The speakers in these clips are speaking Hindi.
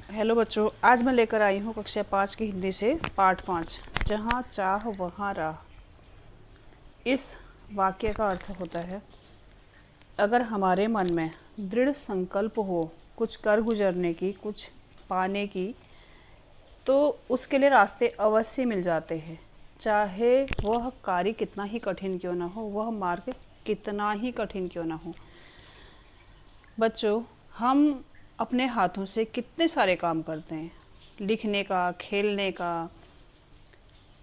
हेलो बच्चों, आज मैं लेकर आई हूँ कक्षा 5 की हिंदी से पाठ 5, जहाँ चाह वहाँ राह। इस वाक्य का अर्थ होता है, अगर हमारे मन में दृढ़ संकल्प हो कुछ कर गुजरने की, कुछ पाने की, तो उसके लिए रास्ते अवश्य मिल जाते हैं। चाहे वह कार्य कितना ही कठिन क्यों ना हो, वह मार्ग कितना ही कठिन क्यों ना हो। बच्चों, हम अपने हाथों से कितने सारे काम करते हैं, लिखने का, खेलने का,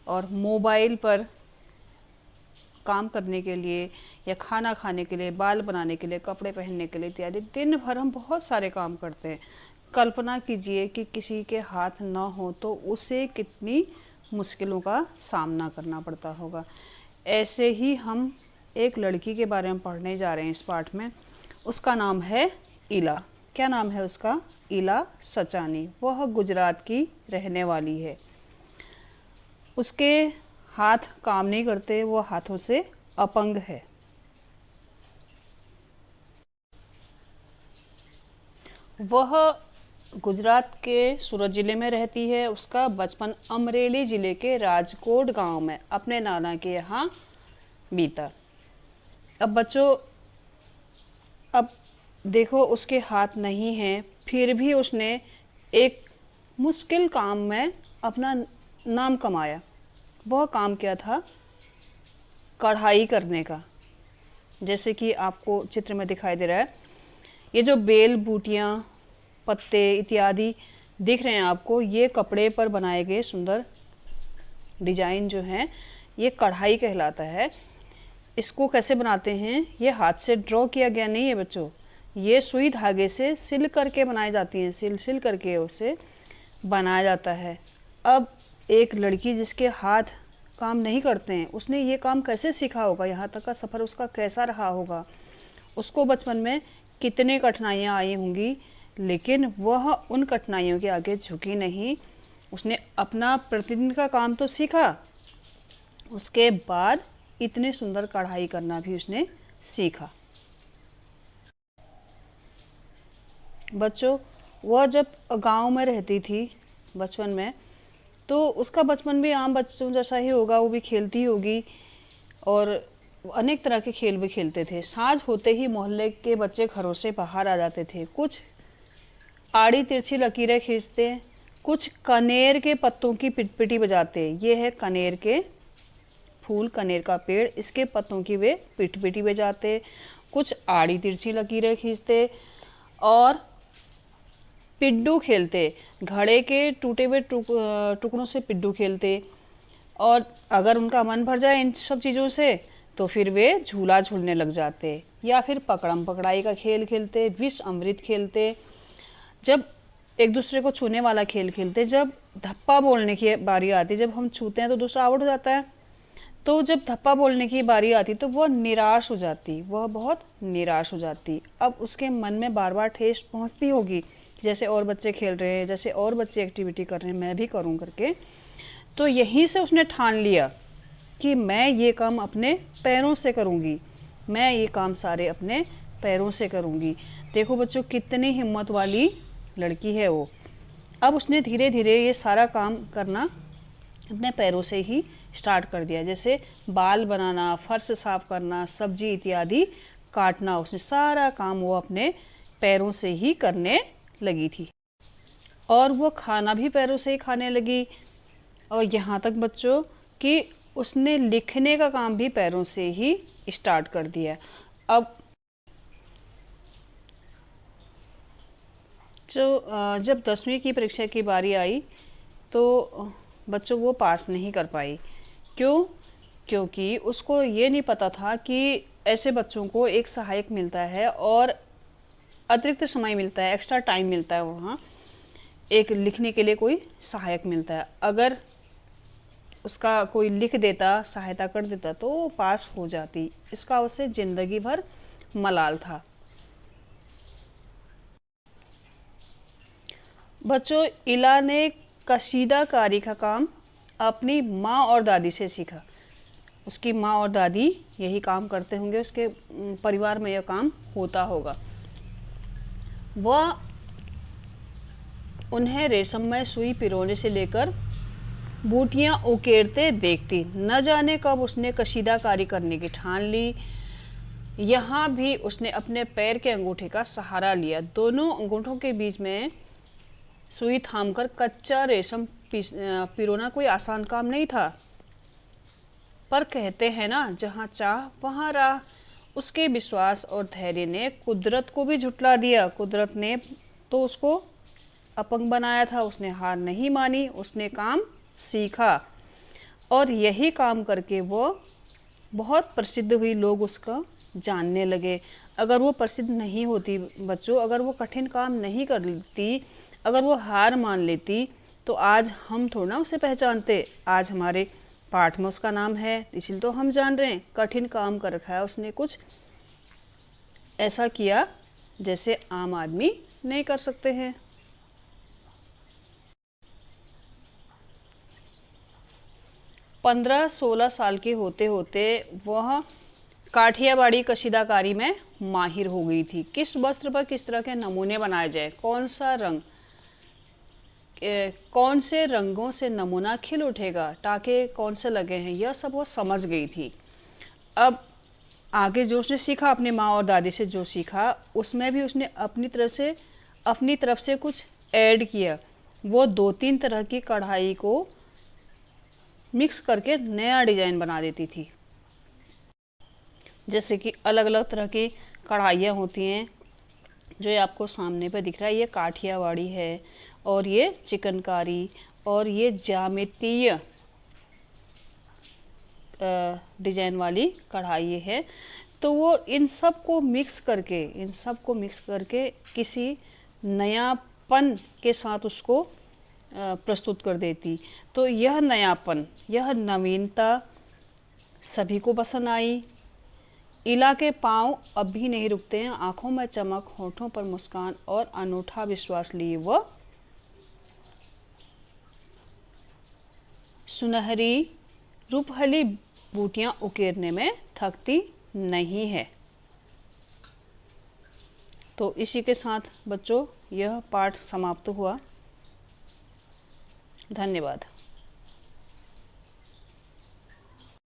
और मोबाइल पर काम करने के लिए, या खाना खाने के लिए, बाल बनाने के लिए, कपड़े पहनने के लिए इत्यादि। दिन भर हम बहुत सारे काम करते हैं। कल्पना कीजिए कि किसी के हाथ ना हो तो उसे कितनी मुश्किलों का सामना करना पड़ता होगा। ऐसे ही हम एक लड़की के बारे में पढ़ने जा रहे हैं इस पाठ में। उसका नाम है इला। क्या नाम है उसका? इला सचानी। वह गुजरात की रहने वाली है। उसके हाथ काम नहीं करते, वो हाथों से अपंग है। वह गुजरात के सूरत ज़िले में रहती है। उसका बचपन अमरेली ज़िले के राजकोट गांव में अपने नाना के यहाँ बीता। अब बच्चों, अब देखो, उसके हाथ नहीं हैं, फिर भी उसने एक मुश्किल काम में अपना नाम कमाया। वह काम क्या था? कढ़ाई करने का। जैसे कि आपको चित्र में दिखाई दे रहा है, ये जो बेल बूटियाँ, पत्ते इत्यादि दिख रहे हैं आपको, ये कपड़े पर बनाए गए सुंदर डिजाइन जो हैं, ये कढ़ाई कहलाता है। इसको कैसे बनाते हैं? ये हाथ से ड्रॉ किया गया नहीं है बच्चों, ये सुई धागे से सिल करके बनाई जाती हैं। सिल करके उसे बनाया जाता है। अब एक लड़की जिसके हाथ काम नहीं करते हैं, उसने ये काम कैसे सीखा होगा? यहाँ तक का सफ़र उसका कैसा रहा होगा? उसको बचपन में कितनी कठिनाइयाँ आई होंगी, लेकिन वह उन कठिनाइयों के आगे झुकी नहीं। उसने अपना प्रतिदिन का काम तो सीखा, उसके बाद इतने सुंदर कढ़ाई करना भी उसने सीखा। बच्चों, वह जब गांव में रहती थी बचपन में, तो उसका बचपन भी आम बच्चों जैसा ही होगा। वो भी खेलती होगी और अनेक तरह के खेल भी खेलते थे। साँझ होते ही मोहल्ले के बच्चे घरों से बाहर आ जाते थे। कुछ आड़ी तिरछी लकीरें खींचते, कुछ कनेर के पत्तों की पिटपिटी बजाते। ये है कनेर के फूल, कनेर का पेड़, इसके पत्तों की वे पिटपिटी बजाते। कुछ आड़ी तिरछी लकीरें खींचते और पिड्डू खेलते। घड़े के टूटे हुए टुकड़ों से पिड्डू खेलते। और अगर उनका मन भर जाए इन सब चीज़ों से, तो फिर वे झूला झूलने लग जाते, या फिर पकड़म पकड़ाई का खेल खेलते, विष अमृत खेलते। जब एक दूसरे को छूने वाला खेल खेलते, जब धप्पा बोलने की बारी आती, जब हम छूते हैं तो दूसरा आउट हो जाता है, तो जब धप्पा बोलने की बारी आती तो वह निराश हो जाती, वह बहुत निराश हो जाती। अब उसके मन में बार बार ठेस पहुंचती होगी, जैसे और बच्चे खेल रहे हैं, जैसे और बच्चे एक्टिविटी कर रहे हैं, मैं भी करूं करके। तो यहीं से उसने ठान लिया कि मैं ये काम अपने पैरों से करूंगी, मैं ये काम सारे अपने पैरों से करूंगी। देखो बच्चों, कितनी हिम्मत वाली लड़की है वो। अब उसने धीरे धीरे ये सारा काम करना अपने पैरों से ही स्टार्ट कर दिया। जैसे बाल बनाना, फर्श साफ करना, सब्जी इत्यादि काटना, उसने सारा काम वो अपने पैरों से ही करने लगी थी। और वो खाना भी पैरों से ही खाने लगी। और यहाँ तक बच्चों कि उसने लिखने का काम भी पैरों से ही स्टार्ट कर दिया। अब जब 10वीं की परीक्षा की बारी आई, तो बच्चों वो पास नहीं कर पाई। क्यों? क्योंकि उसको ये नहीं पता था कि ऐसे बच्चों को एक सहायक मिलता है और अतिरिक्त समय मिलता है, एक्स्ट्रा टाइम मिलता है। वहाँ एक लिखने के लिए कोई सहायक मिलता है। अगर उसका कोई लिख देता, सहायता कर देता, तो वो पास हो जाती। इसका उसे जिंदगी भर मलाल था। बच्चों, इला ने कशीदाकारी का काम अपनी माँ और दादी से सीखा। उसकी माँ और दादी यही काम करते होंगे, उसके परिवार में यह काम होता होगा। वह उन्हें रेशममय सुई पिरोने से लेकर बूटियां उकेरते देखती। न जाने कब उसने कशीदाकारी करने की ठान ली। यहाँ भी उसने अपने पैर के अंगूठे का सहारा लिया। दोनों अंगूठों के बीच में सुई थामकर कच्चा रेशम पिरोना कोई आसान काम नहीं था। पर कहते हैं ना, जहाँ चाह वहाँ राह। उसके विश्वास और धैर्य ने कुदरत को भी झुठला दिया। कुदरत ने तो उसको अपंग बनाया था, उसने हार नहीं मानी, उसने काम सीखा और यही काम करके वो बहुत प्रसिद्ध हुई। लोग उसका जानने लगे। अगर वो प्रसिद्ध नहीं होती बच्चों, अगर वो कठिन काम नहीं कर लेती, अगर वो हार मान लेती, तो आज हम थोड़ा ना उसे पहचानते। आज हमारे पाठ में उसका नाम है, इसलिए तो हम जान रहे हैं। कठिन काम कर रखा है उसने, कुछ ऐसा किया जैसे आम आदमी नहीं कर सकते हैं। 15-16 साल के होते होते वह काठियावाड़ी कशीदाकारी में माहिर हो गई थी। किस वस्त्र पर किस तरह के नमूने बनाए जाए, कौन सा रंग, कौन से रंगों से नमूना खिल उठेगा, टाके कौन से लगे हैं, यह सब वो समझ गई थी। अब आगे जो उसने सीखा, अपने माँ और दादी से जो सीखा, उसमें भी उसने अपनी तरफ से कुछ ऐड किया। वो 2-3 तरह की कढ़ाई को मिक्स करके नया डिजाइन बना देती थी। जैसे कि अलग अलग तरह की कढ़ाइयाँ होती हैं, जो ये आपको सामने पे दिख रहा है, ये काठियावाड़ी है और ये चिकनकारी और ये ज्यामितीय डिजाइन वाली कढ़ाई है। तो वो इन सब को मिक्स करके किसी नयापन के साथ उसको प्रस्तुत कर देती। तो यह नयापन, यह नवीनता सभी को पसंद आई। इला के पांव अब भी नहीं रुकते हैं। आंखों में चमक, होठों पर मुस्कान और अनूठा विश्वास लिए वह सुनहरी रूपहली बूटियां उकेरने में थकती नहीं है। तो इसी के साथ बच्चों यह पाठ समाप्त हुआ। धन्यवाद।